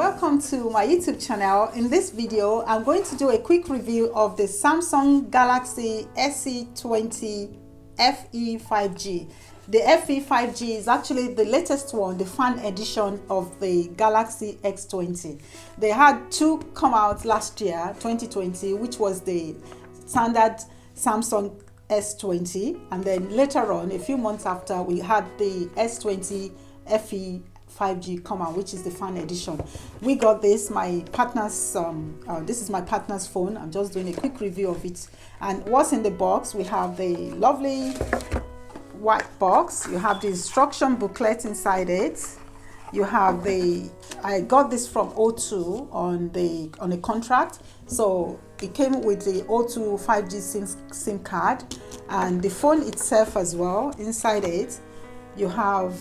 welcome to my YouTube channel. In this video, I'm going to do a quick review of the Samsung Galaxy S20 FE 5G. The FE 5G is actually the latest one, the fan edition of the Galaxy S20. They had two come out last year, 2020, which was the standard Samsung S20, and then later on, a few months after, we had the S20 FE 5G come out, which is the fan edition. We got this, my partner's this is my partner's phone. I'm just doing a quick review of it. And what's in the box? We have the lovely white box. You have the instruction booklet inside it. You have I got this from O2 on a contract, so it came with the O2 5G SIM card, and the phone itself as well. Inside it, you have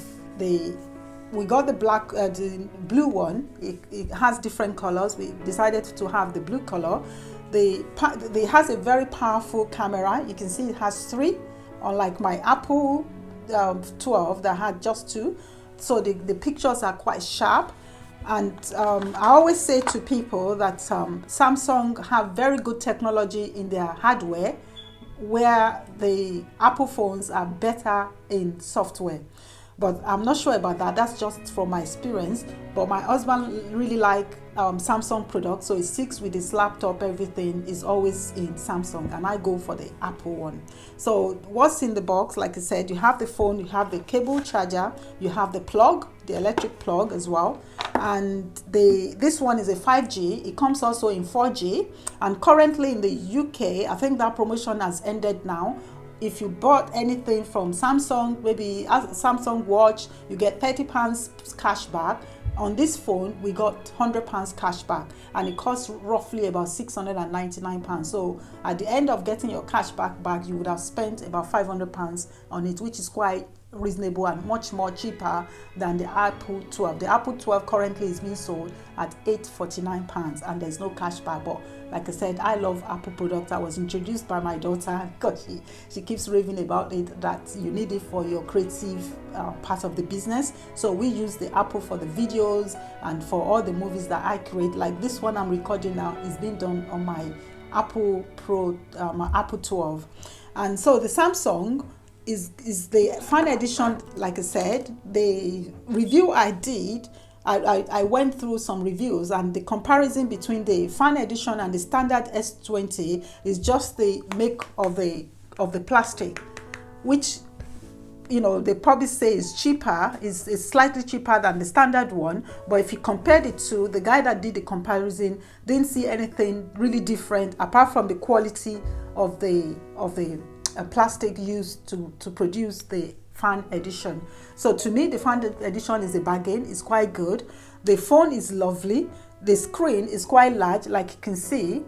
we got the blue one. It has different colors. We decided to have the blue color. It has a very powerful camera. You can see it has 3, unlike my Apple 12 that had just 2. So the pictures are quite sharp. And I always say to people that Samsung have very good technology in their hardware, where the Apple phones are better in software. But I'm not sure about that. That's just from my experience. But my husband really like Samsung products, so he sticks with his laptop. Everything is always in Samsung, and I go for the Apple one. So what's in the box? Like I said, you have the phone, you have the cable charger, you have the plug, the electric plug as well. And this one is a 5G. It comes also in 4G. And currently in the UK, I think that promotion has ended now. If you bought anything from Samsung, maybe a Samsung watch, you get £30 cash back. On this phone, we got £100 cash back, and it costs roughly about £699. So at the end of getting your cash back, you would have spent about £500 on it, which is quite reasonable and much more cheaper than the Apple 12. The Apple 12 currently is being sold at £849, and there's no cash back. But like I said, I love Apple products. I was introduced by my daughter because she keeps raving about it, that you need it for your creative part of the business. So we use the Apple for the videos and for all the movies that I create. Like this one I'm recording now is being done on my Apple Pro, my Apple 12. And so the Samsung is the fan edition. Like I said, the review I did, I went through some reviews, and the comparison between the fan edition and the standard S20 is just the make of the plastic, which, you know, they probably say is cheaper, is slightly cheaper than the standard one. But if you compared it to, the guy that did the comparison didn't see anything really different apart from the quality of the plastic used to produce the fan edition. So to me, the fan edition is a bargain. It's quite good. The phone is lovely. The screen is quite large, like you can see.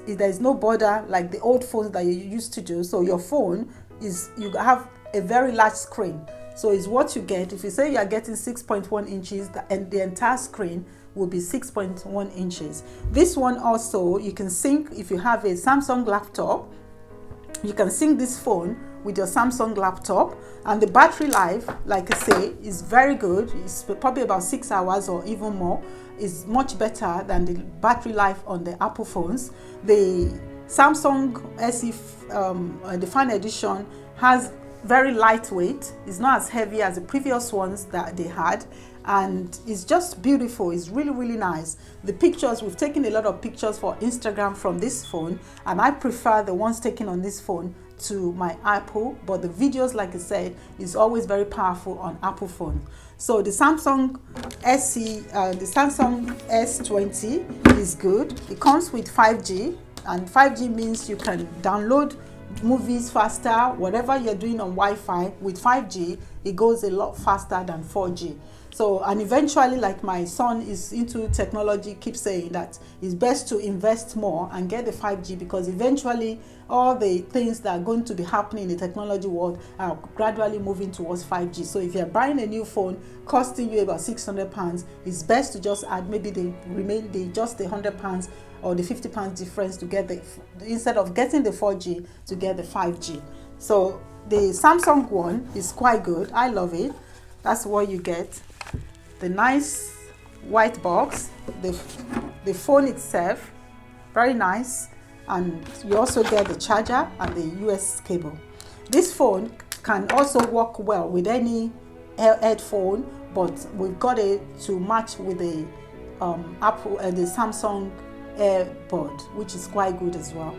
There's no border like the old phones that you used to do. So your phone you have a very large screen. So it's what you get. If you say you are getting 6.1 inches, and the entire screen will be 6.1 inches. This one also, you can sync. If you have a Samsung laptop, you can sync this phone with your Samsung laptop, and the battery life, like I say, is very good. It's probably about 6 hours or even more. It's much better than the battery life on the Apple phones. The Samsung SE, the fan edition, has very lightweight. It's not as heavy as the previous ones that they had, and it's just beautiful. It's really, really nice. The pictures, we've taken a lot of pictures for Instagram from this phone, and I prefer the ones taken on this phone to my Apple, but the videos, like I said, is always very powerful on Apple phone. So the Samsung the Samsung S20 is good. It comes with 5G, and 5G means you can download movies faster. Whatever you're doing on Wi-Fi with 5G, it goes a lot faster than 4G. So, and eventually, like my son is into technology, keeps saying that it's best to invest more and get the 5G, because eventually all the things that are going to be happening in the technology world are gradually moving towards 5G. So if you're buying a new phone costing you about £600, it's best to just add maybe just the £100 or the £50 difference to get instead of getting the 4G, to get the 5G. So the Samsung one is quite good. I love it. That's what you get. The nice white box, the phone itself, very nice, and you also get the charger and the US cable. This phone can also work well with any headphone, but we've got it to match with the Apple and the Samsung AirPod, which is quite good as well.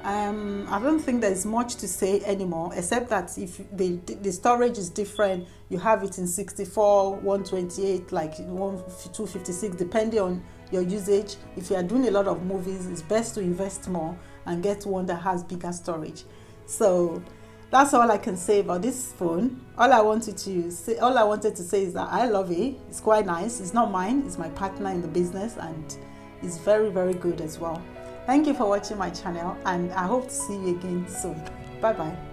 I don't think there's much to say anymore, except that if the storage is different, you have it in 64, 128, like 256, depending on your usage. If you are doing a lot of movies, it's best to invest more and get one that has bigger storage. So that's all I can say about this phone. All I wanted to say is that I love it. It's quite nice. It's not mine, it's my partner in the business, and it's very, very good as well. Thank you for watching my channel, and I hope to see you again soon. Bye bye.